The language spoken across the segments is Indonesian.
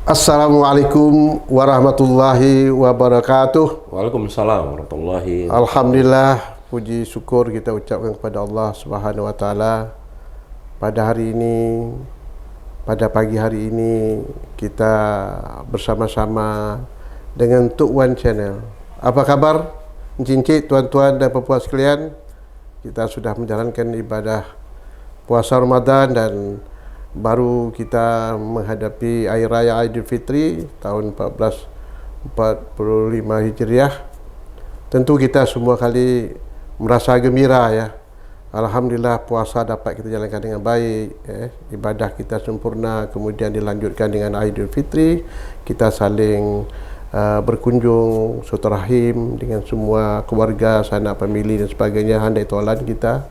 Assalamualaikum warahmatullahi wabarakatuh. Waalaikumsalam warahmatullahi wabarakatuh. Alhamdulillah, puji syukur kita ucapkan kepada Allah Subhanahu wa taala. Pada hari ini, pada pagi hari ini kita bersama-sama dengan Tok Wan Channel. Apa kabar encik-encik, tuan-tuan dan puan-puan sekalian? Kita sudah menjalankan ibadah puasa Ramadan dan baru kita menghadapi Hari Raya Aidilfitri tahun 1445 Hijriah. Tentu kita semua kali merasa gembira ya. Alhamdulillah puasa dapat kita jalankan dengan baik, ibadah kita sempurna, kemudian dilanjutkan dengan Aidilfitri. Kita saling berkunjung silaturahim dengan semua keluarga, sanak famili dan sebagainya, handai tolan kita.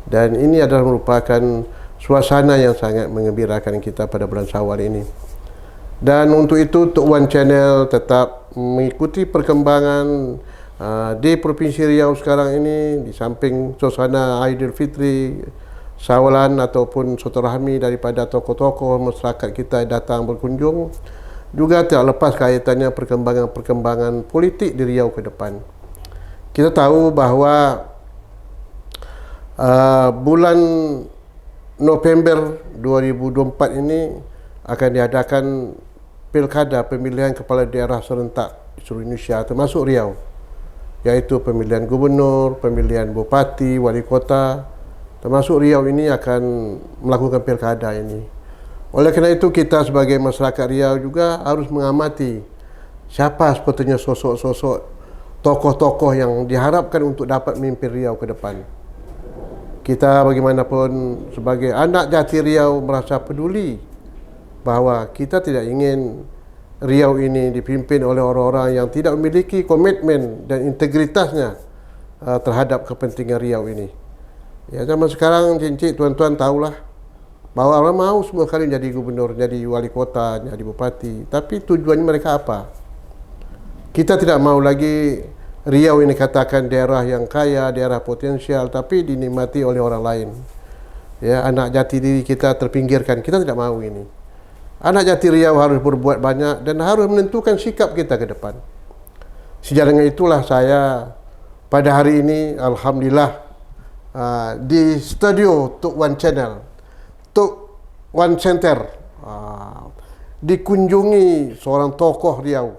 Dan ini adalah merupakan suasana yang sangat mengembirakan kita pada bulan Syawal ini. Dan untuk itu Tok Wan Channel tetap mengikuti perkembangan di Provinsi Riau sekarang ini. Di samping suasana Aidilfitri, Syawalan ataupun silaturahmi daripada tokoh-tokoh masyarakat kita datang berkunjung, juga tidak lepas kaitannya perkembangan politik di Riau ke depan. Kita tahu bahawa bulan November 2024 ini akan diadakan pilkada pemilihan kepala daerah serentak di seluruh Indonesia termasuk Riau, iaitu pemilihan gubernur, pemilihan bupati, wali kota. Termasuk Riau ini akan melakukan pilkada ini. Oleh kerana itu kita sebagai masyarakat Riau juga harus mengamati siapa sebetulnya sosok-sosok tokoh-tokoh yang diharapkan untuk dapat memimpin Riau ke depan. Kita bagaimanapun sebagai anak jati Riau merasa peduli bahawa kita tidak ingin Riau ini dipimpin oleh orang-orang yang tidak memiliki komitmen dan integritasnya terhadap kepentingan Riau ini. Ya, zaman sekarang cincin tuan-tuan tahulah bahawa orang mahu semua kali jadi gubernur, jadi wali kota, jadi bupati, tapi tujuannya mereka apa? Kita tidak mahu lagi Riau ini katakan daerah yang kaya, daerah potensial, tapi dinikmati oleh orang lain. Ya, anak jati diri kita terpinggirkan. Kita tidak mahu ini. Anak jati Riau harus berbuat banyak dan harus menentukan sikap kita ke depan. Sejalan itulah saya pada hari ini, alhamdulillah, di studio Tok Wan Channel, Tok Wan Center, dikunjungi seorang tokoh Riau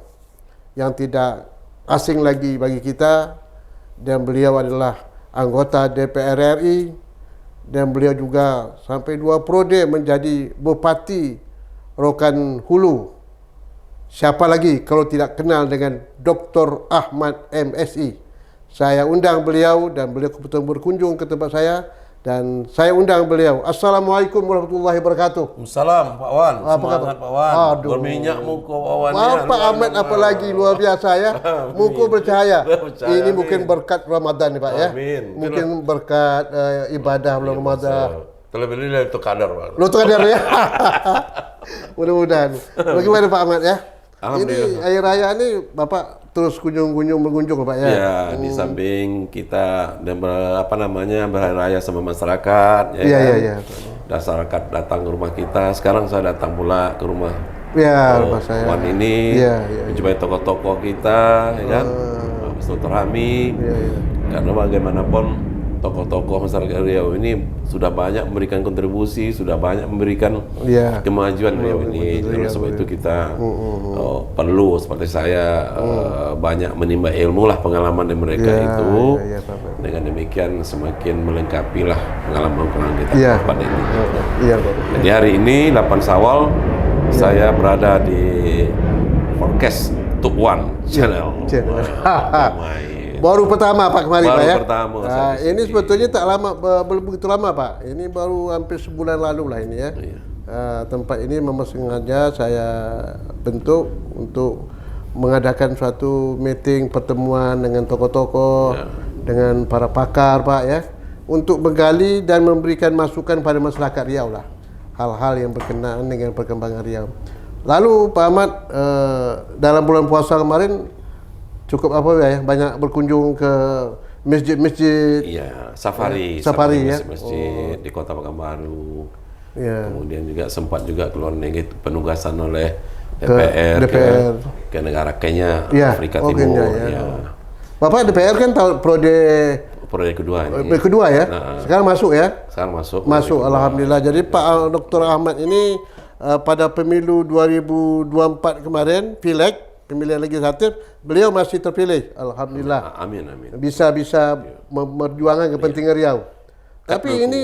yang tidak asing lagi bagi kita, dan beliau adalah anggota DPR RI, dan beliau juga sampai 2 periode menjadi Bupati Rokan Hulu. Siapa lagi kalau tidak kenal dengan Dr. Ahmad MSI. Saya undang beliau dan beliau kebetulan berkunjung ke tempat saya, dan saya undang beliau. Assalamualaikum warahmatullahi wabarakatuh. Waalaikumsalam Pak Wan. Apa khabar? Semangat Pak Wan. Aduh. Berminyak muka Pak Wan. Pak Ahmad apalagi luar biasa ya. Muka bercahaya. Ini amin. mungkin berkat Ramadan nih Pak ya. Amin. Mungkin berkat ibadah bulan Ramadan. Terlebih dahulu itu kadar Pak. Lo tuh kadar ya. Mudah-mudahan. Bagaimana Pak Ahmad ya? Ini Hari Raya ini Bapak terus berkunjung Pak ya? Ya, di samping kita dan berhari raya sama masyarakat, ya Iya, kan? iya. Masyarakat datang ke rumah kita. Sekarang saya datang pula ke rumah Rumah saya. Wan ini, menjumpai tokoh-tokoh kita, ya kan? Silaturahmi. Karena bagaimanapun tokoh-tokoh masyarakat Riau ini sudah banyak memberikan kontribusi, sudah banyak memberikan kemajuan Riau ini. Oleh sebab itu kita perlu seperti saya banyak menimba ilmu lah, pengalaman dari mereka itu. Dengan demikian semakin melengkapi lah pengalaman kita pada ini. Jadi hari ini 8 Syawal saya berada di podcast Tok Wan Channel. Baru pertama Pak kemarin Pak ya? Pertama. Ini sebetulnya tak lama, belum begitu lama Pak. Ini baru hampir sebulan lalu lah ini ya. Tempat ini memang sengaja saya bentuk untuk mengadakan suatu meeting, pertemuan dengan tokoh-tokoh, dengan para pakar Pak ya, untuk menggali dan memberikan masukan pada masyarakat Riau lah, hal-hal yang berkenaan dengan perkembangan Riau. Lalu Pak Ahmad dalam bulan puasa kemarin cukup ya, banyak berkunjung ke masjid-masjid. Iya, safari ya. Masjid di Kota Pekanbaru. Ya. Kemudian juga sempat juga keluar negeri penugasan oleh DPR. Ke negara Kenya, Ya. Afrika Oh, Timur. Kenya, ya. Ya. Bapak DPR kan tahun Proyek kedua ini. kedua ya. Sekarang masuk ya. Sekarang masuk. Masuk, alhamdulillah. Jadi Pak Dr. Ahmad ini pada pemilu 2024 kemarin, pileg, pemilihan legislatif, beliau masih terpilih. Alhamdulillah. Amin. Bisa memperjuangkan kepentingan Riau. Tapi ini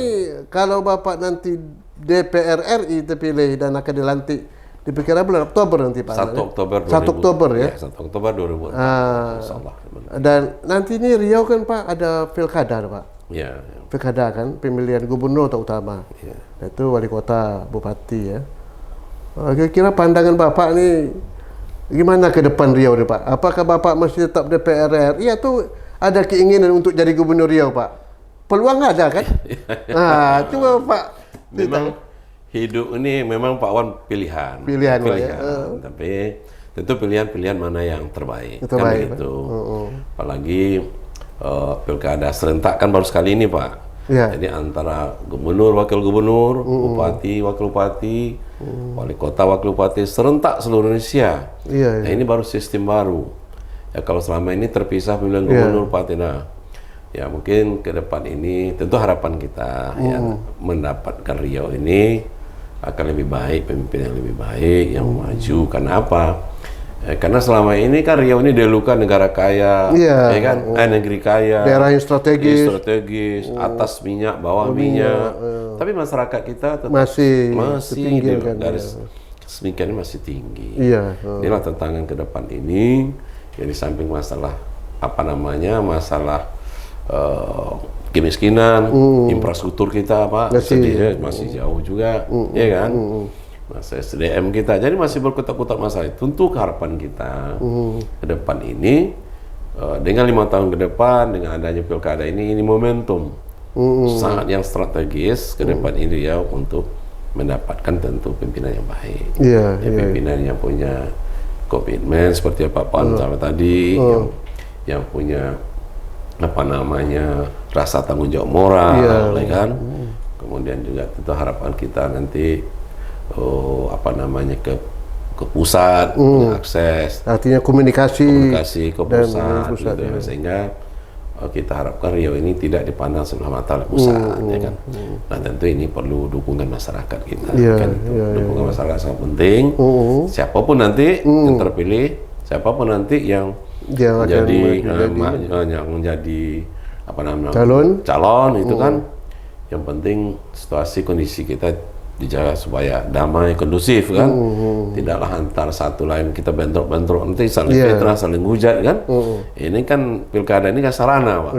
kalau Bapak nanti DPR RI terpilih dan akan dilantik, diperkira bulan Oktober nanti Pak. 1 Oktober 1 Oktober ya. 1 Oktober 2000. Insyaallah. Dan nanti ini Riau kan Pak ada pilkada Pak. Ya. Pilkada kan, pemilihan gubernur terutama. Ya. Itu wali kota, bupati ya. Kira-kira pandangan Bapak nih gimana ke depan Riau nih Pak? Apakah Bapak masih tetap DPR RI atau ada keinginan untuk jadi gubernur Riau Pak? Peluang ada kan? Nah, coba Pak. Memang hidup ini memang Pak Wan pilihan. Pilihan. Ya. Tapi tentu pilihan mana yang terbaik. Terbaik, kan begitu. Apalagi pilkada serentak kan baru sekali ini Pak. Ya. Jadi antara gubernur, wakil gubernur, bupati, wakil bupati, wali kota, wakil bupati serentak seluruh Indonesia. Iya. Nah, ini baru sistem baru. Ya kalau selama ini terpisah pemilihan gubernur, bupati. Nah, ya mungkin ke depan ini tentu harapan kita yang mendapatkan Riau ini akan lebih baik, pemimpin yang lebih baik, yang maju. Karena apa? Karena selama ini kan Riau ini dahulukan negara kaya, ya kan, negeri kaya, daerah yang strategis, atas minyak, bawah minyak. Tapi masyarakat kita tetap masih terpinggirkan, garis kemiskinan masih tinggi. Iya. Inilah tantangan ke depan ini. Yang di samping masalah masalah kemiskinan, infrastruktur kita Pak, masih jauh juga, ya kan? Masa SDM kita, jadi masih berkutat-kutat masalah itu. Tentu harapan kita ke depan ini, dengan 5 tahun ke depan, dengan adanya pilkada ini momentum sangat yang strategis ke depan ini ya untuk mendapatkan tentu pimpinan yang baik, pimpinan yang punya komitmen seperti Pak Pan sama tadi, yang punya rasa tanggung jawab moral, ya kan? Kemudian juga tentu harapan kita nanti ke pusat, punya akses, artinya komunikasi ke pusat, gitu, ya. Sehingga kita harapkan Riau ini tidak dipandang sebelah mata oleh pusat, ya kan? Nah tentu ini perlu dukungan masyarakat kita, kan? Dukungan masyarakat sangat penting. Siapapun nanti yang terpilih, siapapun nanti yang menjadi calon itu kan, yang penting situasi kondisi kita dijaga supaya damai, kondusif kan, tidaklah antar satu lain kita bentrok-bentrok nanti saling fitnah, saling hujat kan. Ini kan pilkada ini kan sarana Pak.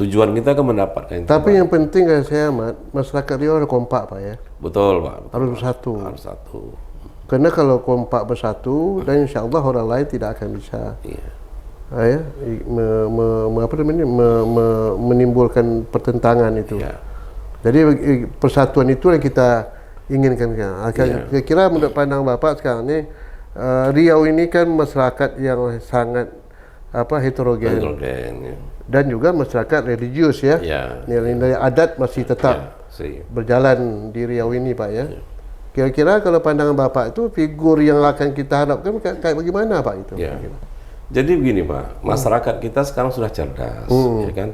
Tujuan kita kan mendapatkan. Tapi yang penting kan saya masyarakat Riau harus kompak Pak ya. Betul Pak. Harus bersatu. Harus satu. Karena kalau kompak bersatu dan insya Allah orang lain tidak akan bisa menimbulkan pertentangan itu. Jadi persatuan itu yang kita inginkan. Kira-kira menurut pandang Bapak sekarang ini, Riau ini kan masyarakat yang sangat heterogen. Dan juga masyarakat religius ya. Nilai-nilai adat masih tetap berjalan di Riau ini Pak ya. Kira-kira kalau pandangan Bapak itu figur yang akan kita harapkan kayak bagaimana Pak itu? Jadi begini Pak, masyarakat kita sekarang sudah cerdas, ya kan?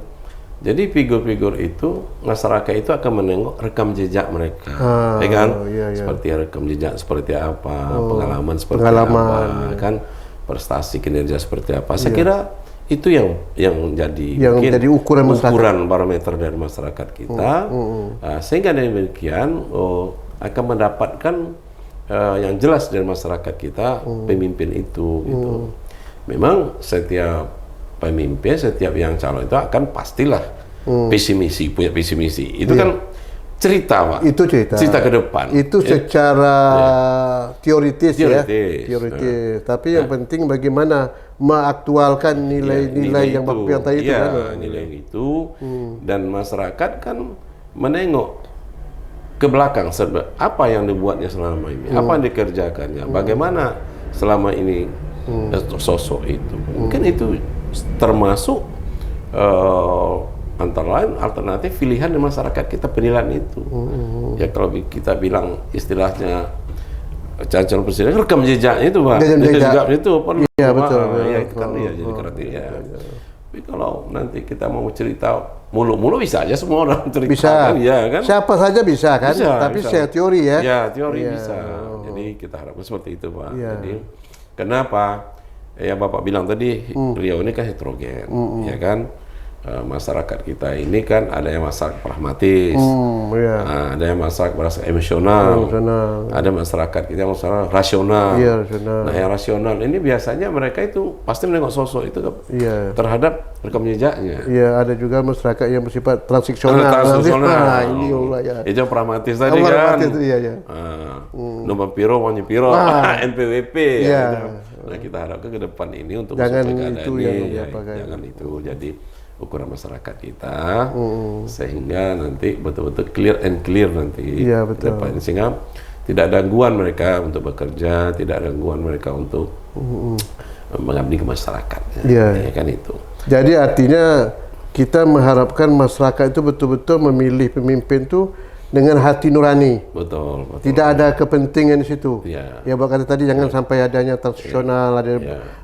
Jadi figur-figur itu, masyarakat itu akan menengok rekam jejak mereka, ya kan? Seperti rekam jejak seperti apa, pengalaman seperti apa, kan? Prestasi kinerja seperti apa. Saya kira itu yang jadi ukuran parameter dari masyarakat kita, sehingga dengan demikian akan mendapatkan yang jelas dari masyarakat kita pemimpin itu. Gitu. Memang setiap pemimpin, setiap yang calon itu akan pastilah punya visi misi. Itu kan cerita Pak. Itu cerita ke depan. Itu secara teoritis ya. Teoritis. Tapi yang penting bagaimana mengaktualkan nilai-nilai yang Bapak tadi itu kan. Nilai itu dan masyarakat kan menengok ke belakang apa yang dibuatnya selama ini, apa yang dikerjakannya, bagaimana selama ini sosok itu. Mungkin itu termasuk antara lain alternatif pilihan di masyarakat kita, penilaian itu. Ya kalau kita bilang istilahnya calon presiden rekam jejaknya itu Pak. Jejak itu perlu. Iya betul. Ya itu kan dia jadi kriteria. Tapi kalau nanti kita mau cerita mulu-mulu bisa aja semua orang cerita. Bisa. Kan, ya kan? Siapa saja bisa kan? Bisa, Tapi bisa. saya teori ya. Ya teori bisa. Jadi kita harapkan seperti itu Pak. Iya. Jadi kenapa? Ya Bapak bilang tadi Riau ini kan heterogen, ya kan? Masyarakat kita ini kan ada yang masyarakat pragmatis, ada yang masyarakat berasa emosional, ada masyarakat kita masyarakat rasional. Iya, rasional. Nah yang rasional ini biasanya mereka itu pasti menengok sosok itu terhadap rekam jejaknya. Iya, ada juga masyarakat yang bersifat transaksional. Transaksional. Ini ya. Itu pragmatis tadi kan. Pragmatis, iya. Nomor piro, mau nyepiro, NPWP. Iya. Ya, gitu. Nah kita harapkan ke depan ini untuk jangan pilkada itu ini, yang jangan itu jadi ukuran masyarakat kita, sehingga nanti betul-betul clear and clear nanti ke depan, sehingga tidak ada gangguan mereka untuk bekerja, tidak ada gangguan mereka untuk mengabdi ke masyarakat. Ya kan itu. Jadi artinya kita mengharapkan masyarakat itu betul-betul memilih pemimpin itu dengan hati nurani. Betul. Tidak ada kepentingan di situ. Ya Bapak kata tadi jangan sampai adanya transaksional, ada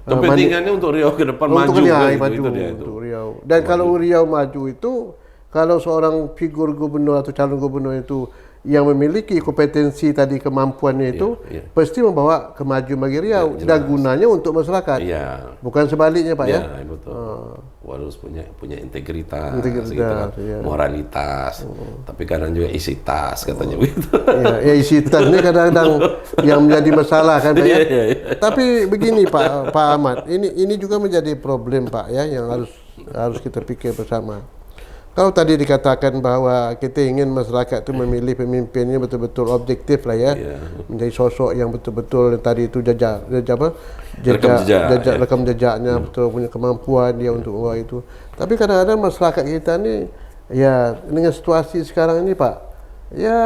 kepentingannya untuk Riau ke depan maju. Untuk Riau. Dan kalau Riau maju itu, kalau seorang figur gubernur atau calon gubernur itu yang memiliki kompetensi tadi, kemampuannya itu pasti membawa kemajuan bagi Riau dan gunanya untuk masyarakat. Bukan sebaliknya Pak ya. Betul. Harus punya integritas gitu kan. Moralitas, tapi kadang juga isi tas katanya begitu. Ya isi tas ini kadang-kadang yang menjadi masalah kan Pak ya. Tapi begini Pak Ahmad, ini juga menjadi problem Pak ya, yang harus kita pikir bersama. Kalau tadi dikatakan bahwa kita ingin masyarakat itu memilih pemimpinnya betul-betul objektif lah ya, menjadi sosok yang betul-betul tadi itu rekam jejaknya, betul punya kemampuan dia untuk itu. Tapi kadang-kadang masyarakat kita ni ya dengan situasi sekarang ini Pak, ya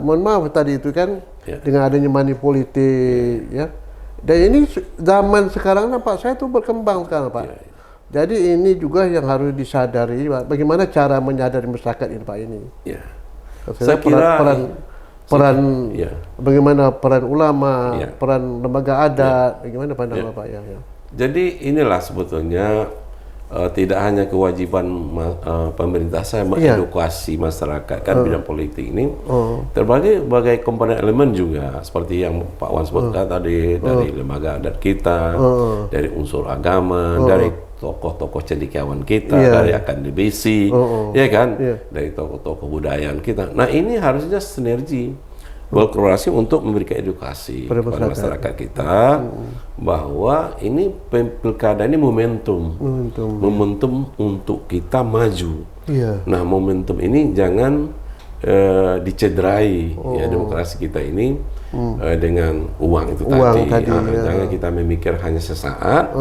mohon maaf tadi itu kan dengan adanya money politik ya. Dan ini zaman sekarang Pak, saya tuh berkembang sekarang Pak. Jadi ini juga yang harus disadari, bagaimana cara menyadari masyarakat ini Pak ini. Saya kira peran bagaimana peran ulama, peran lembaga adat, bagaimana pandangan Bapak ya. Jadi inilah sebetulnya tidak hanya kewajiban pemerintah saya mengedukasi masyarakat kan bidang politik ini, berbagai komponen elemen juga seperti yang Pak Wan sebutkan tadi, dari lembaga adat kita, dari unsur agama, dari tokoh-tokoh cendekiawan kita, dari akademisi, ya kan, dari tokoh-tokoh budayaan kita. Nah ini harusnya sinergi berkolaborasi untuk memberikan edukasi kepada masyarakat kita bahwa ini pilkada ini momentum untuk kita maju. Nah momentum ini jangan dicederai ya demokrasi kita ini dengan uang itu tadi. Jangan kita memikir hanya sesaat,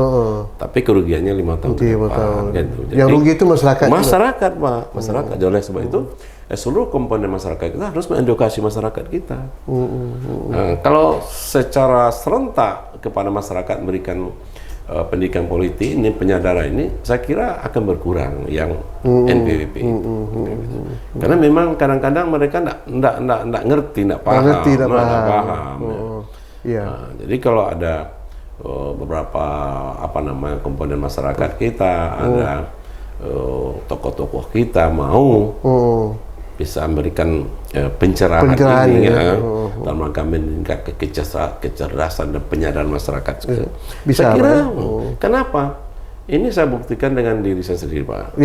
tapi kerugiannya 5 tahun ke depan. Gitu. Yang rugi itu masyarakat. Masyarakat Pak, masyarakat. Oleh sebab itu seluruh komponen masyarakat kita harus mengedukasi masyarakat kita. Nah, kalau secara serentak kepada masyarakat memberikan pendidikan politik ini, penyadaran ini, saya kira akan berkurang yang NPWP. Karena memang kadang-kadang mereka tidak ngerti, tidak paham. Jadi kalau ada beberapa komponen masyarakat kita, ada tokoh-tokoh kita mau bisa memberikan pencerahan ini dalam rangka meningkatkan kecerdasan dan penyadaran masyarakat. Saya kira kenapa? Ini saya buktikan dengan diri saya sendiri Pak.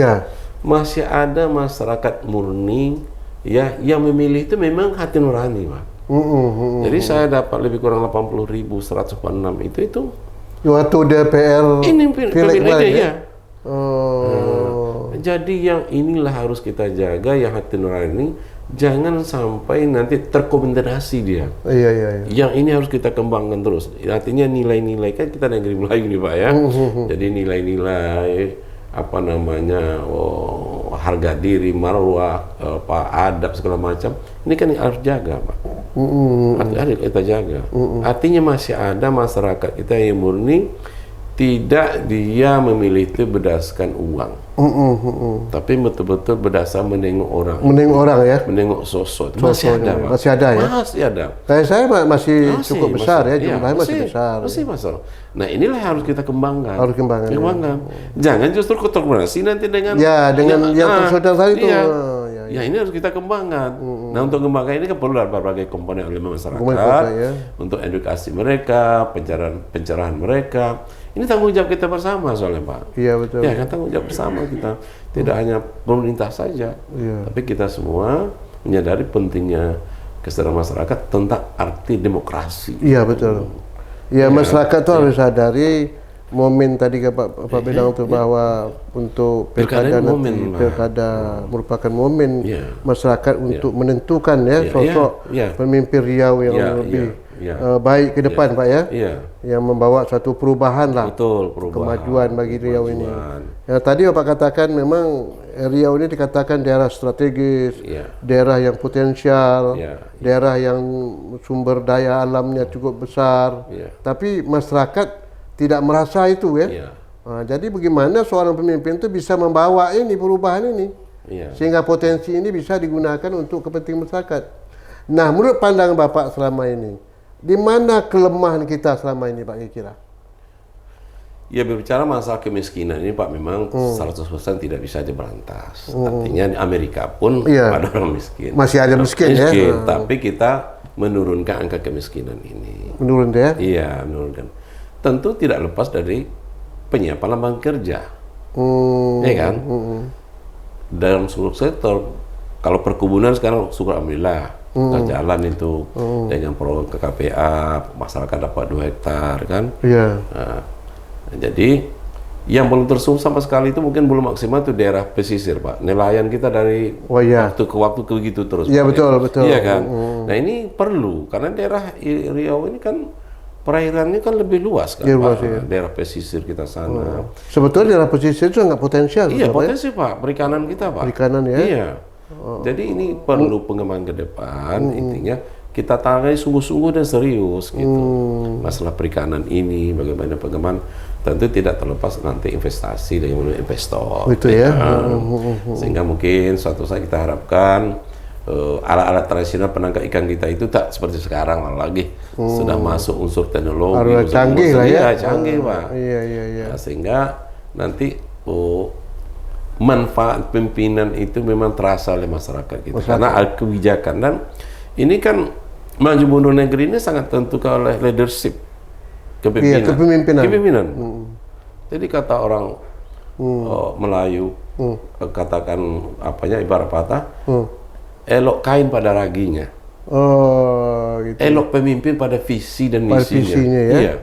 Masih ada masyarakat murni ya yang memilih itu memang hati nurani Pak. Jadi saya dapat lebih kurang 80.146 itu waktu DPR ini pilih ya. Jadi yang inilah harus kita jaga, yang hati nurani ini jangan sampai nanti terkontaminasi dia. Yang ini harus kita kembangkan terus. Artinya nilai-nilai, kan kita negeri Melayu nih Pak ya. Jadi nilai-nilai harga diri, marwah, adab segala macam. Ini kan harus jaga Pak. Harus kita jaga. Artinya masih ada masyarakat kita yang murni tidak dia memilih itu berdasarkan uang, tapi betul-betul berdasar menengok orang. Menengok orang ya. Menengok sosok. Masih ada, Pak. Masih ada ya. Masih ada. Kayak saya masih cukup besar ya, jumlahnya masih besar. Masih besar. Nah, inilah yang harus kita kembangkan. Harus kembangkan. Jangan justru kontroversi nanti dengan yang persaudara itu. Ya, ini harus kita kembangkan. Nah, untuk kembangkan ini kan perlu berbagai komponen elemen masyarakat, untuk edukasi mereka, pencerahan mereka. Ini tanggung jawab kita bersama soalnya, Pak. Iya, betul. Ya, kan tanggung jawab bersama kita. Tidak hanya pemerintah saja, tapi kita semua menyadari pentingnya kesadaran masyarakat tentang arti demokrasi. Iya, betul. Ya, masyarakat itu harus sadari momen tadi Bapak bilang tuh bahwa untuk pilkada nanti, pilkada merupakan momen masyarakat untuk menentukan sosok pemimpin Riau yang lebih baik ke depan, Pak ya. Yang membawa satu perubahan lah. Betul, perubahan. Kemajuan bagi Riau ini. Ya, tadi Bapak katakan memang Riau ini dikatakan daerah strategis, daerah yang potensial, daerah yang sumber daya alamnya cukup besar. Tapi masyarakat tidak merasa itu ya. Jadi bagaimana seorang pemimpin itu bisa membawa ini perubahan ini sehingga potensi ini bisa digunakan untuk kepentingan masyarakat. Nah, menurut pandangan Bapak selama ini, di mana kelemahan kita selama ini, Pak, kira-kira? Ya, berbicara masalah kemiskinan ini, Pak, memang 100% tidak bisa diberantas. Artinya di Amerika pun ada orang miskin. Masih ada miskin ya. Tapi kita menurunkan angka kemiskinan ini. Menurun ya? Iya, menurunkan. Tentu tidak lepas dari penyiapan lapangan kerja, ya kan? Dalam seluruh sektor, kalau perkebunan sekarang syukur alhamdulillah jalan itu dengan program KKPA, masyarakat dapat 2 hektar kan? Nah, jadi yang belum tersentuh sama sekali itu mungkin belum maksimal itu daerah pesisir, Pak. Nelayan kita dari waktu ke waktu begitu terus. Iya, betul. Iya kan? Nah, ini perlu karena daerah Riau ini kan perairannya kan lebih luas kan, Pak. Daerah pesisir kita sana. Sebetulnya daerah pesisir itu nggak potensial. Iya, potensi Pak, perikanan kita, Pak. Perikanan ya. Iya. Jadi ini perlu pengembangan ke depan. Intinya kita tangani sungguh-sungguh dan serius gitu. Masalah perikanan ini, bagaimana pengembangan, tentu tidak terlepas nanti investasi dari investor. Itu ya. Sehingga mungkin suatu saat kita harapkan alat-alat tradisional penangkap ikan kita itu tak seperti sekarang lagi sudah masuk unsur teknologi, unsur canggih lah ya. Canggih, Pak. Iya. Nah, sehingga nanti manfaat pimpinan itu memang terasa oleh masyarakat kita karena kebijakan. Dan ini kan maju mundur negeri ini sangat tentukan oleh leadership, kepemimpinan. Jadi kata orang Melayu katakan apanya ibarat patah, elok kain pada raginya. Gitu. Elok pemimpin pada visi dan misinya. Ya? Iya.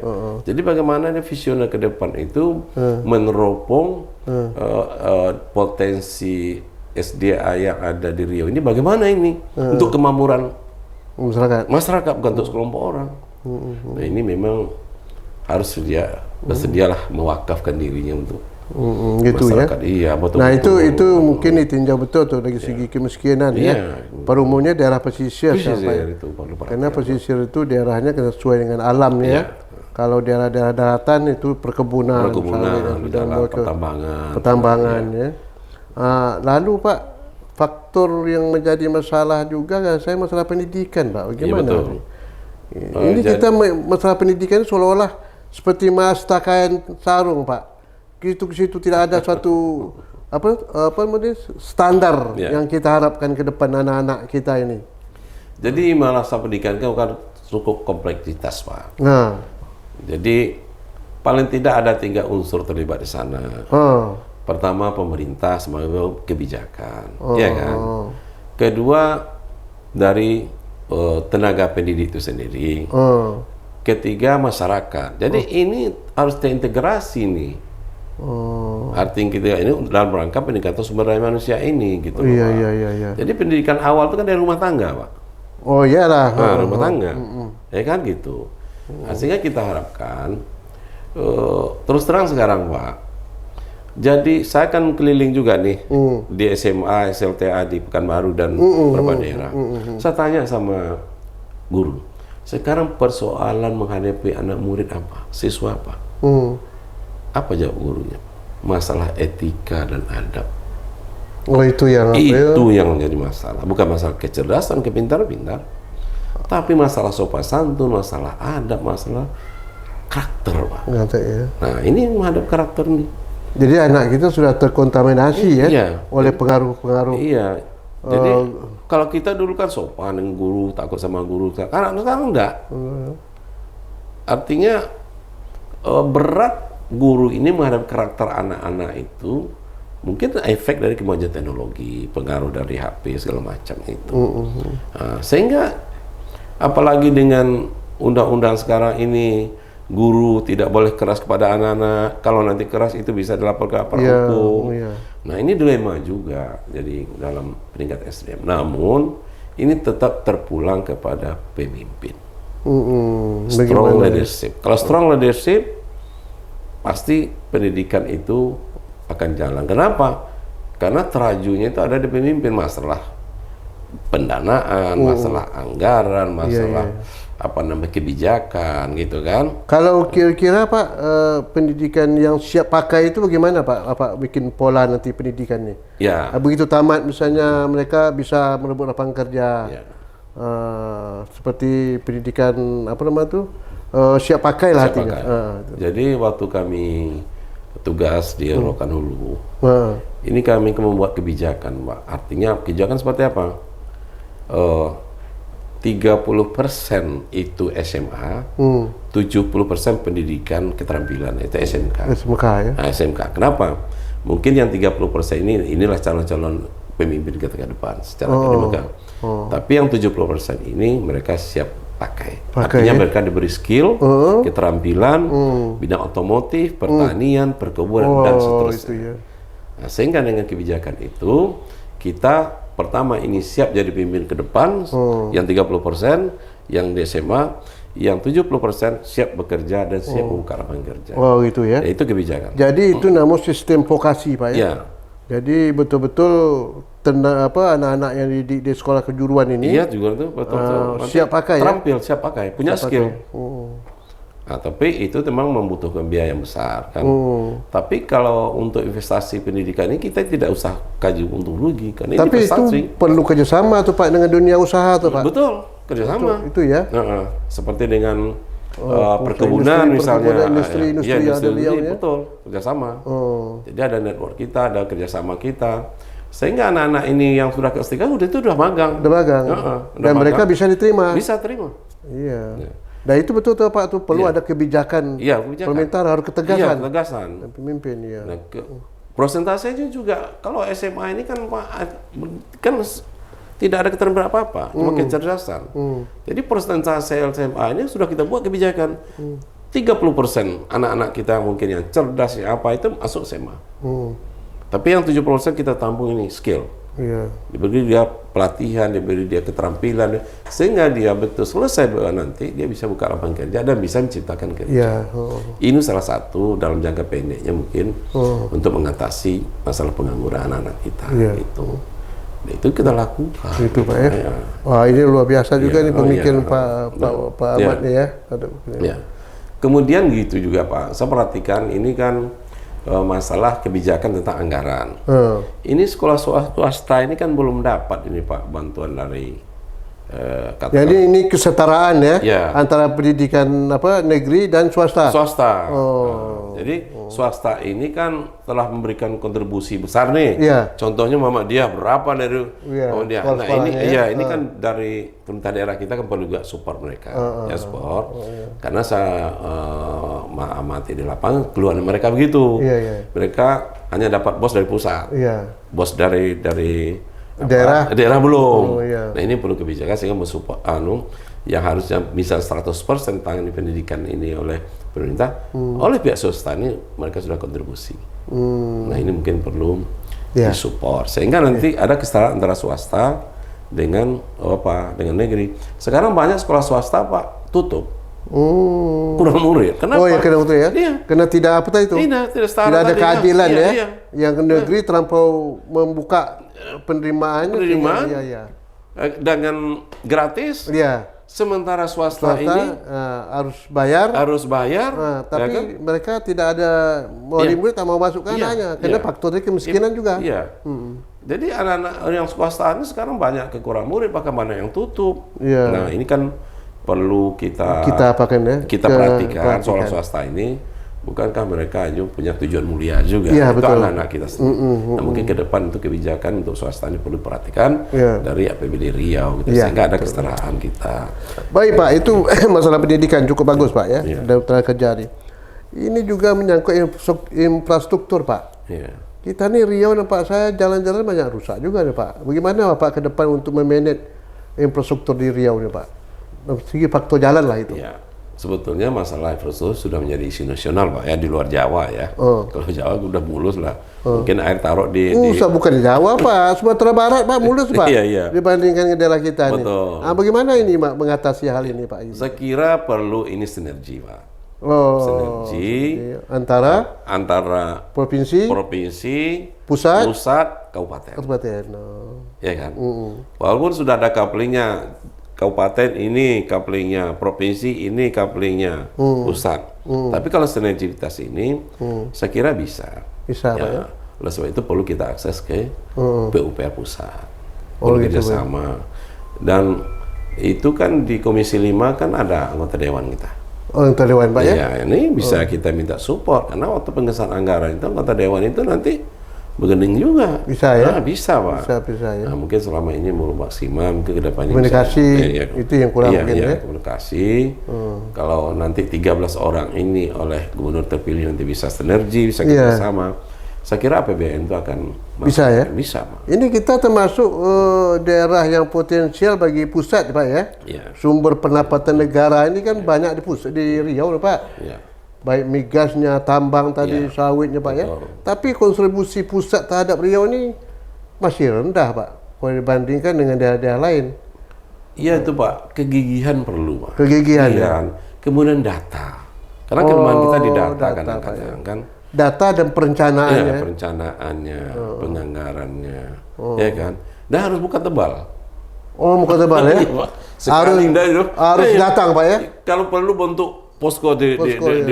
Jadi bagaimana visioner ke depan itu meneropong potensi SDA yang ada di Riau ini, bagaimana ini untuk kemakmuran masyarakat bukan untuk sekelompok orang. Nah, ini memang harus bersedialah mewakafkan dirinya untuk gitu masyarakat. Ya. Iya, betul. Nah, itu mungkin ditinjau betul tuh dari segi kemiskinan ya. Pada umumnya daerah pesisir itu karena pesisir itu daerahnya sesuai dengan alam ya. Kalau daerah-daerah daratan itu perkebunan dan pertambangan ya. Lalu Pak, faktor yang menjadi masalah juga kan saya masalah pendidikan, Pak. Bagaimana? Ini kita masalah pendidikan seolah-olah seperti mas pakaian sarung, Pak. Ke situ tidak ada suatu standar yang kita harapkan ke depan anak-anak kita ini. Jadi masalah pendidikan kan cukup kompleksitas, Pak. Jadi paling tidak ada 3 unsur terlibat di sana. Pertama, pemerintah sebagai kebijakan, ya kan. Kedua, dari tenaga pendidik itu sendiri. Ketiga, masyarakat. Jadi ini harus terintegrasi nih. Artinya kita ini dalam rangka peningkatan sumber daya manusia ini gitu. Iya. Jadi pendidikan awal itu kan dari rumah tangga, Pak. Oh iyalah. Rumah tangga. Ya kan gitu. Nah, sehingga kita harapkan terus terang sekarang, Pak. Jadi saya kan keliling juga nih di SMA, SLTA di Pekanbaru dan beberapa daerah. Saya tanya sama guru, sekarang persoalan menghadapi anak murid apa, siswa apa? Apa jawab gurunya? Masalah etika dan adab. Oh, itu yang Itu yang menjadi masalah. Bukan masalah kecerdasan, pintar, tapi masalah sopan santun, masalah adab, masalah karakter, Pak. Ya. Nah, ini menghadap karakter nih. Jadi anak kita sudah terkontaminasi Iya. oleh pengaruh-pengaruh. Iya. Jadi kalau kita dulu kan sopan dengan guru, takut sama guru. Sekarang enggak. Artinya berat guru ini menghadap karakter anak-anak itu mungkin efek dari kemajuan teknologi, pengaruh dari HP segala macam itu. Nah, sehingga apalagi dengan undang-undang sekarang ini, guru tidak boleh keras kepada anak-anak. Kalau nanti keras itu bisa dilaporkan ke aparat hukum. Nah, ini dilema juga jadi dalam peningkat SDM. Namun ini tetap terpulang kepada pemimpin. Strong leadership. Kalau strong leadership, pasti pendidikan itu akan jalan. Kenapa? Karena terajunya itu ada di pemimpin. Masalah pendanaan, masalah anggaran, masalah kebijakan gitu kan. Kalau kira-kira Pak, pendidikan yang siap pakai itu bagaimana Pak? Bikin pola nanti pendidikannya. Ya. Begitu tamat misalnya mereka bisa merebut lapangan kerja. Ya. Seperti pendidikan siap pakai lah artinya. Jadi waktu kami tugas di Rokan Hulu, ini kami membuat kebijakan, Pak. Artinya kebijakan seperti apa? 30% itu SMA, 70% pendidikan keterampilan, itu SMK. SMK ya. Nah, SMK. Kenapa? Mungkin yang 30% inilah calon-calon pemimpin kita ke depan secara akademik. Tapi yang 70% ini mereka siap pakai. Artinya mereka diberi skill, keterampilan, bidang otomotif, pertanian, perkebunan, dan seterusnya. Nah, sehingga dengan kebijakan itu, kita pertama ini siap jadi pemimpin ke depan, yang 30%, yang di SMA, yang 70% siap bekerja dan siap membuka lapangan kerja. Oh, gitu ya. Itu kebijakan. Jadi itu namanya sistem vokasi, Pak ya. Ya. Jadi betul-betul anak-anak yang di sekolah kejuruan ini. Iya juga tuh betul-betul siap pakai terampil, siap pakai, punya siap skill. pakai. Nah, tapi itu memang membutuhkan biaya yang besar kan. Tapi kalau untuk investasi pendidikan ini kita tidak usah kaji untung rugi karena tapi ini investasi. Itu perlu kerjasama tuh Pak dengan dunia usaha tuh Pak. Betul, kerjasama. Itu ya. Seperti dengan perkebunan misalnya, industri yang ada ya. Betul, kerjasama. Jadi ada network kita, ada kerjasama kita. Sehingga anak-anak ini yang sudah ke S3 itu udah magang. Udah magang. Dan mereka bisa diterima. Bisa terima. Iya. Dan itu betul tuh Pak, tuh perlu ada kebijakan. Iya, kebijakan. Pemerintah harus ketegasan. Iya, ketegasan. Dan pemimpin ya. Nah, prosentasenya juga kalau SMA ini kan Pak kan tidak ada keterampilan apa-apa, cuma kecerdasan. Jadi persentase SMA ini sudah kita buat kebijakan. 30% anak-anak kita mungkin yang cerdas ya apa itu masuk SMA. Tapi yang 70% kita tampung ini skill. Iya. Diberi dia pelatihan, diberi dia keterampilan, sehingga dia betul selesai nanti dia bisa buka lapangan kerja dan bisa menciptakan kerja. Iya. Ini salah satu dalam jangka pendeknya mungkin untuk mengatasi masalah pengangguran anak-anak kita. Itu kita lakukan. Itu Pak ya. Wah, ini luar biasa juga nih pemikiran Pak Ahmad ya. Ya. Kemudian gitu juga Pak, saya perhatikan ini kan masalah kebijakan tentang anggaran. Ini sekolah swasta ini kan belum dapat ini Pak bantuan dari jadi ini kesetaraan ya antara pendidikan negeri dan swasta. Jadi swasta ini kan telah memberikan kontribusi besar nih. Contohnya Muhammadiyah berapa dari Muhammadiyah. Nah ini kan dari pemerintah daerah kita kan perlu juga support mereka, support. Karena saya amati di lapangan keluhan mereka begitu. Mereka hanya dapat bos dari pusat, bos dari daerah belum. Nah ini perlu kebijakan sehingga mensupport yang harusnya bisa 100% tangani pendidikan ini oleh pemerintah, oleh pihak swasta ini mereka sudah kontribusi. Nah ini mungkin perlu disupport sehingga nanti ada kesetaraan antara swasta dengan negeri. Sekarang banyak sekolah swasta Pak tutup. Kurang murid. Kenapa? Oh ya kena itu ya. Karena tidak tidak ada keadilan ya. Yang negeri terlampau membuka penerimaannya. Dengan gratis. Sementara swasta ini harus bayar. Tapi ya kan? mereka tidak ada murid tak mau masukkan hanya karena faktor kemiskinan juga. Iya. Jadi anak-anak yang swasta ini sekarang banyak kekurangan murid, bahkan banyak yang tutup. Nah, ini kan perlu kita perhatikan soal swasta ini. Bukankah mereka juga punya tujuan mulia juga? Itu anak-anak kita sendiri. Nah, mungkin ke depan untuk kebijakan untuk swasta ini perlu diperhatikan dari APBD Riau, gitu, sehingga ada kesetaraan kita. Baik Pak, itu masalah pendidikan cukup bagus Pak ya, dan tenaga kerja ini juga menyangkut infrastruktur Pak. Kita nih Riau nampak saya jalan-jalan banyak rusak juga nih Pak. Bagaimana Pak ke depan untuk memanage infrastruktur di Riau nih Pak? Dari segi faktor jalan lah itu. Sebetulnya masalah infrastruktur sudah menjadi isu nasional Pak ya, di luar Jawa ya. Kalau Jawa udah mulus lah. Mungkin air taruh di bukan di Jawa Pak, Sumatera Barat Pak mulus Pak. Dibandingkan daerah kita nih. Bagaimana ini Pak mengatasi hal ini Pak? Saya kira perlu ini sinergi Pak. Sinergi antara provinsi, pusat, kabupaten. Ya kan? Walaupun sudah ada couplingnya. Kabupaten ini couplingnya, provinsi ini couplingnya, pusat. Tapi kalau sinergitas ini, saya kira bisa. Ya. Oleh sebab itu perlu kita akses ke PUPR pusat, perlu kerjasama. Dan itu kan di Komisi 5 kan ada anggota dewan kita. Anggota dewan Pak ya? Ya, ini bisa kita minta support karena waktu pengesahan anggaran itu anggota dewan itu nanti bergending juga. Bisa ya? Bisa Pak. Bisa ya. Nah, mungkin selama ini belum maksimal, mungkin ke depannya komunikasi itu yang kurang mungkin ya. Komunikasi. Kalau nanti 13 orang ini oleh gubernur terpilih nanti bisa sinergi, bisa kerjasama. Saya kira APBN itu akan bisa ya? Bisa Pak. Ini kita termasuk daerah yang potensial bagi pusat Pak ya? Sumber pendapatan negara ini kan banyak di pusat, di Riau Pak. Baik migasnya, tambang tadi, sawitnya Pak ya. Tapi kontribusi pusat terhadap Riau ini masih rendah Pak, kalau dibandingkan dengan daerah-daerah lain. Iya itu Pak, kegigihan perlu Pak. Kegigihan. Kemudian data. Karena kelemahan kita di data kan. Data dan perencanaannya. Perencanaannya, penganggarannya, ya kan. Dan harus buka tebal. Buka tebal ya. Harus datang Pak ya. Kalau perlu bentuk posko di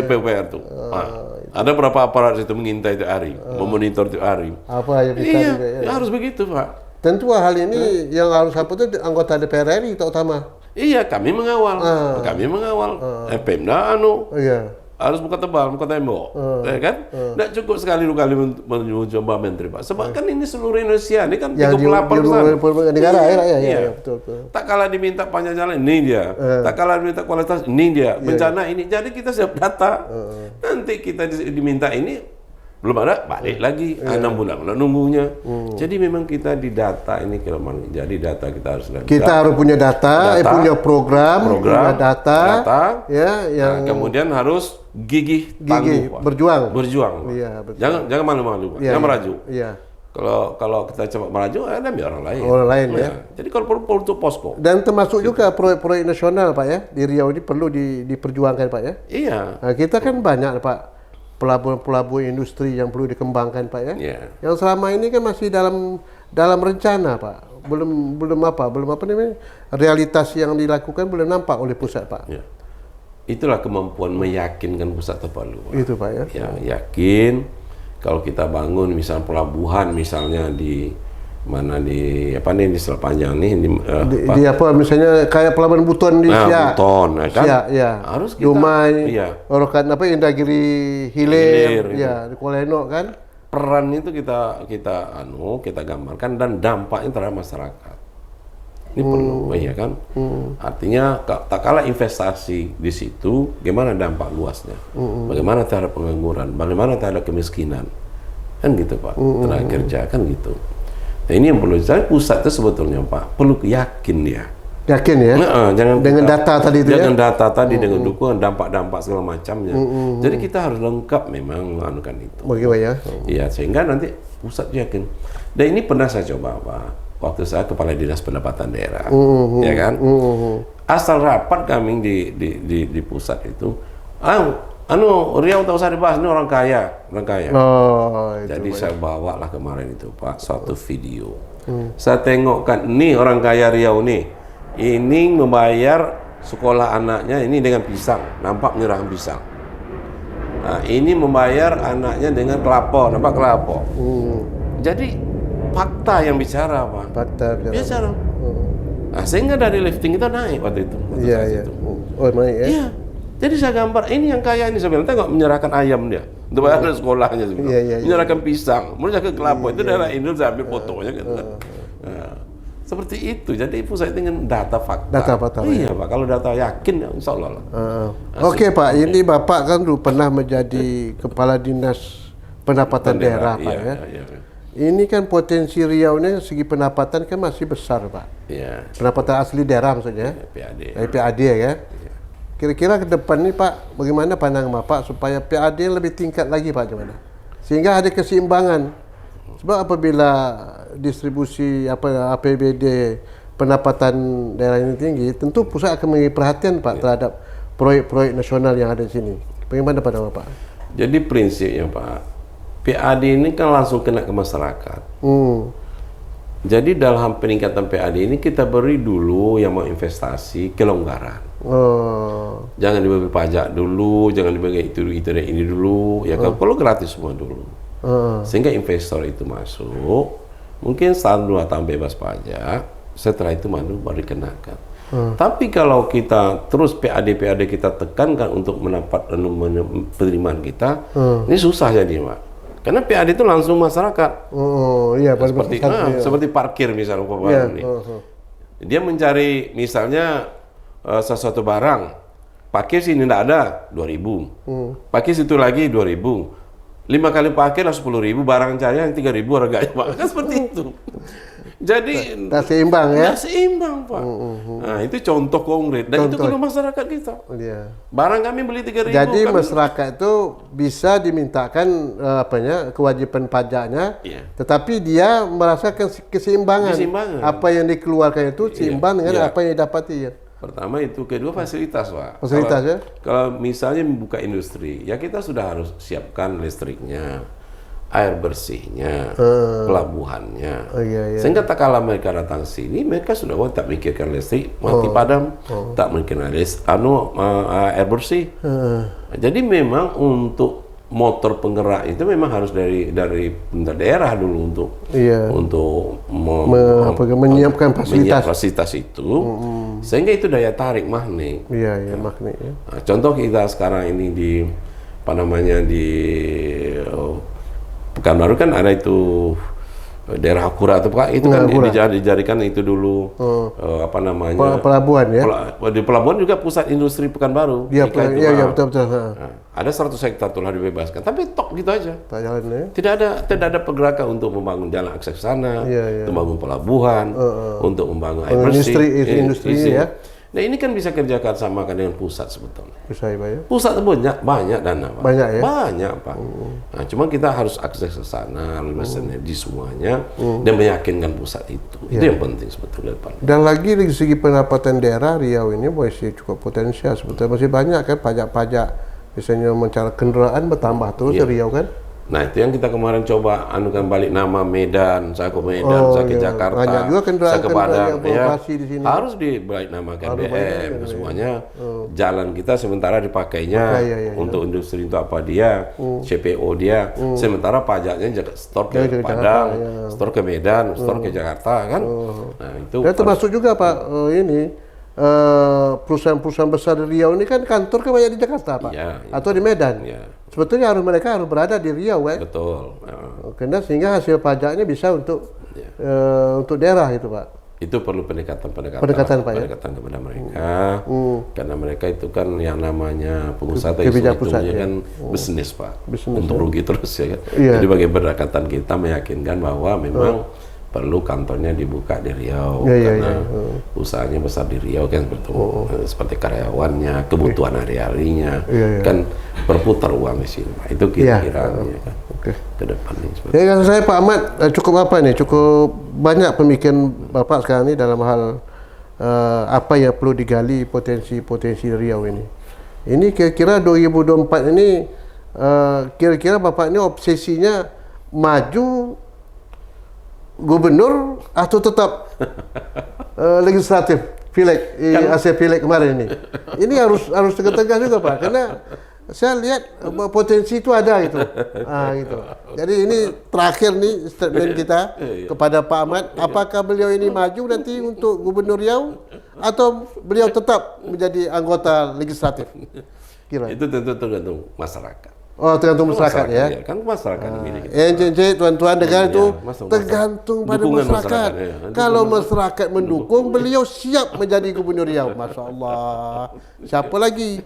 PUPR tuh. Ada berapa aparat itu mengintai itu hari, memonitor itu hari. Apa yang bisa harus begitu Pak. Tentu hal ini yang harus itu anggota DPR RI terutama. Iya, kami mengawal. Pemda harus buka tebal, buka tembok, ya kan? Tidak cukup sekali mencoba menteri Pak. Sebab kan ini seluruh Indonesia, ini kan 38 negara ya, betul. Tak kalah diminta panjang jalan, ini dia. Tak kalah diminta kualitas, ini dia. Bencana ini, jadi kita siap data. Nanti kita diminta ini belum ada, balik lagi 6 bulan nunggunya. Jadi memang kita di data ini kelemahan. Jadi data kita harus harus punya data, punya program, punya data ya, yang kemudian harus gigih tangguh, berjuang. Iya, jangan malu-malu, jangan merajuk. Iya. Kalau kita coba merajuk, ada orang lain. Ya. Jadi kalau perlu untuk posko. Dan termasuk juga proyek-proyek nasional Pak ya, di Riau ini perlu diperjuangkan Pak ya. Iya. Nah, kita kan banyak Pak pelabuhan industri yang perlu dikembangkan Pak ya. Yang selama ini kan masih dalam rencana Pak. Belum apa namanya? Realitas yang dilakukan belum nampak oleh pusat Pak. Itulah kemampuan meyakinkan pusat terpalu Pak. Itu Pak ya. Yakin kalau kita bangun misalnya pelabuhan misalnya di mana di Selat Panjang nih di apa misalnya kayak pelabuhan Buton di Siak. Buton kan. Harus kita Dumai, Orokan Indagiri Hilir, di Kuala Eno kan. Peran itu kita gambarkan dan dampaknya terhadap masyarakat. Ini perlu ya kan. Artinya tak kalah investasi di situ, bagaimana dampak luasnya? Bagaimana terhadap pengangguran? Bagaimana terhadap kemiskinan? Kan gitu Pak. Tenaga kerja kan gitu. Nah, ini yang perlu saya pusat itu sebetulnya Pak perlu yakin dia. Yakin ya. Dengan data tadi itu dengan data tadi dengan dukungan dampak-dampak segala macamnya. Jadi kita harus lengkap memang melakukan itu. Bagaimana ya? Iya sehingga nanti pusat yakin. Dan ini pernah saya coba Pak waktu saya kepala dinas pendapatan daerah, ya kan? Asal rapat kami di pusat itu, Riau tak usah dibahas, ini orang kaya. Jadi saya bawalah kemarin itu Pak suatu video. Saya tengokkan, nih orang kaya Riau nih, ini membayar sekolah anaknya ini dengan pisang, nampak menyerahkan pisang. Nah, ini membayar anaknya dengan kelapa, nampak kelapa. Jadi fakta yang bicara, Pak. Fakta bicara. Nah, sehingga dari lifting kita naik waktu itu. Iya. Oh, naik ya? Iya. Jadi saya gambar, ini yang kaya ini sebenarnya nggak menyerahkan ayam dia. Untuk bayar sekolahnya sebenarnya. Iya. Menyerahkan pisang, menyerahkan kelapa. Itu daerah Indonesia, ambil fotonya gitu kan. Nah, seperti itu. Jadi pusat dengan data fakta. Data fakta. Iya, Pak. Kalau data yakin, ya insya Allah lah. Oke, Pak. Ini Bapak kan dulu pernah menjadi Kepala Dinas Pendapatan Daerah, Pak ya. Iya. Ini kan potensi Riau ini segi pendapatan kan masih besar, Pak. Iya. Pendapatan asli daerah maksudnya. PAD. Dari PAD ya. Kira-kira ke depan ini, Pak, bagaimana pandangan Bapak supaya PAD lebih tingkat lagi, Pak, gimana? Sehingga ada keseimbangan. Sebab apabila distribusi APBD pendapatan daerah ini tinggi, tentu pusat akan memberi perhatian, Pak, terhadap proyek-proyek nasional yang ada di sini. Bagaimana pandangan Bapak? Jadi prinsipnya, Pak, PAD ini kan langsung kena ke masyarakat. Jadi dalam peningkatan PAD ini kita beri dulu yang mau investasi kelonggaran. Jangan dibagi pajak dulu, jangan dibagi itu dan ini dulu, ya kan? Kalau gratis semua dulu. Sehingga investor itu masuk, mungkin setahun 2 tahun bebas pajak, setelah itu baru dikenakan. Tapi kalau kita terus PAD kita tekankan untuk mendapat penerimaan kita, ini susah jadi, Pak. Karena PAD itu langsung masyarakat. Iya, seperti parkir misalnya ini. Dia mencari misalnya sesuatu barang, parkir sini tidak ada 2.000, parkir situ lagi 2.000, 5 kali parkir lah 10.000, barang cari yang 3.000 harganya, Pak. Kan seperti itu. Jadi tidak seimbang ya? Tidak seimbang, Pak. Nah, itu contoh konkret. Dan itu kalau masyarakat kita. Barang kami beli 3.000. Jadi masyarakat itu bisa dimintakan kewajiban pajaknya, tetapi dia merasakan keseimbangan. Apa yang dikeluarkan itu seimbang dengan apa yang didapati. Ya. Pertama itu, kedua fasilitas, Pak. Fasilitas ya? Kalau misalnya membuka industri, ya kita sudah harus siapkan listriknya, air bersihnya, pelabuhannya. Sehingga tak kalah mereka datang sini, mereka sudah tak mikirkan listrik, mati padam, tak mikirkan air bersih. Jadi memang untuk motor penggerak itu memang harus dari pemerintah daerah dulu untuk menyiapkan fasilitas itu, sehingga itu daya tarik magnet. Magnet. Ya. Nah, contoh kita sekarang ini di Pekanbaru kan ada itu daerah Akura itu, Pak, itu kan dijadikan itu dulu pelabuhan ya. Di pelabuhan juga pusat industri Pekanbaru. Iya, betul. Nah, ada 100 hektar telah dibebaskan, tapi tok gitu aja. Jalan, ya? Tidak ada pergerakan untuk membangun jalan akses ke sana, untuk membangun pelabuhan, untuk membangun air bersih, industri ya. Nah, ini kan bisa kerjakan samakan dengan pusat sebetulnya. Bisa ya, Pak ya? Pusat banyak dana, Pak. Banyak ya? Banyak, Pak. Nah, cuma kita harus akses ke sana, lunas energi semuanya, dan meyakinkan pusat itu. Itu yang penting sebetulnya, Pak. Dan lagi dari segi pendapatan daerah, Riau ini masih cukup potensial sebetulnya. Masih banyak kan pajak-pajak, misalnya mencari kendaraan bertambah terus di Riau kan? Nah, itu yang kita kemarin coba anukan balik nama Medan, saya ke Medan, saya ke Jakarta, banyak juga saya ke Padang, di sini. Harus dibalik namakan BM, semuanya. Jalan kita sementara dipakainya untuk industri, untuk apa dia, CPO dia, sementara pajaknya store ke Padang, store ke Medan, store ke Jakarta kan. Nah, itu. Dan termasuk juga, Pak, perusahaan-perusahaan besar di Riau ini kan kantor kan banyak di Jakarta, Pak, atau di Medan. Sebetulnya mereka harus berada di Riau, kan? Betul. Karena sehingga hasil pajaknya bisa untuk daerah itu, Pak. Itu perlu pendekatan Pak, pendekatan kepada mereka, karena mereka itu kan yang namanya pengusaha itu kan bisnis, Pak, untuk rugi terus ya kan. Jadi bagaimana pendekatan kita meyakinkan bahwa memang perlu kantornya dibuka di Riau, karena usahanya besar di Riau kan, seperti karyawannya, kebutuhan hari-harinya, kan berputar uang di sini, Pak. Itu kira-kira kan, ke depan ini. Jadi kata saya, Pak Ahmad, cukup banyak pemikiran Bapak sekarang ini dalam hal apa yang perlu digali potensi Riau ini. Ini kira-kira 2024 ini, kira-kira Bapak ini obsesinya maju gubernur atau tetap legislatif? Pileg, Asia Pileg kemarin ini. Ini harus tegas juga Pak, karena saya lihat potensi itu ada gitu. Gitu. Jadi ini terakhir nih statement kita kepada Pak Ahmad, apakah beliau ini maju nanti untuk Gubernur Riau atau beliau tetap menjadi anggota legislatif? Kira. Itu tentu tergantung masyarakat. Oh, tergantung masyarakat ya. Ya. Kan masyarakat yang milih. Tuan-tuan dengar itu masyarakat. tergantung pada Dukungan masyarakat. ya. Kalau masyarakat mendukung, beliau siap menjadi Gubernur Riau. Masya Allah. Siapa lagi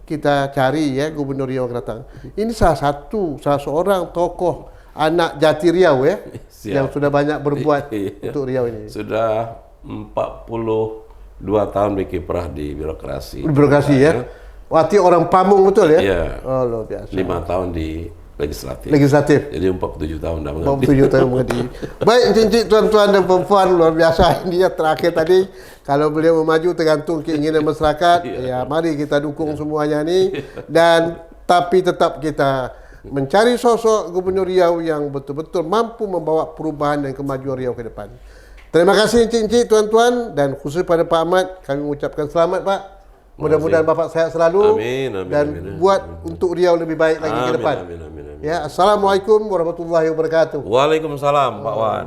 kita cari ya Gubernur Riau akan datang? Ini salah seorang tokoh anak jati Riau ya, yang sudah banyak berbuat untuk Riau ini. Sudah 42 tahun berkiprah di birokrasi. Birokrasi ya. Berarti orang Pamung betul ya? Iya. Oh, luar biasa. 5 tahun di legislatif. Legislatif. Jadi 47 tahun dah mengerti. 47 tahun mengerti. Baik, cincin tuan-tuan dan perempuan, luar biasa. Ini yang terakhir tadi. Kalau beliau maju tergantung keinginan masyarakat. Ya, mari kita dukung semuanya ni. Dan tapi tetap kita mencari sosok Gubernur Riau yang betul-betul mampu membawa perubahan dan kemajuan Riau ke depan. Terima kasih cincin tuan-tuan, dan khusus pada Pak Ahmad, kami mengucapkan selamat Pak. Mudah-mudahan Bapak sehat selalu. Amin, dan buat untuk Riau lebih baik lagi ke depan. Amin. Ya, Assalamualaikum warahmatullahi wabarakatuh. Waalaikumsalam Pak Wan.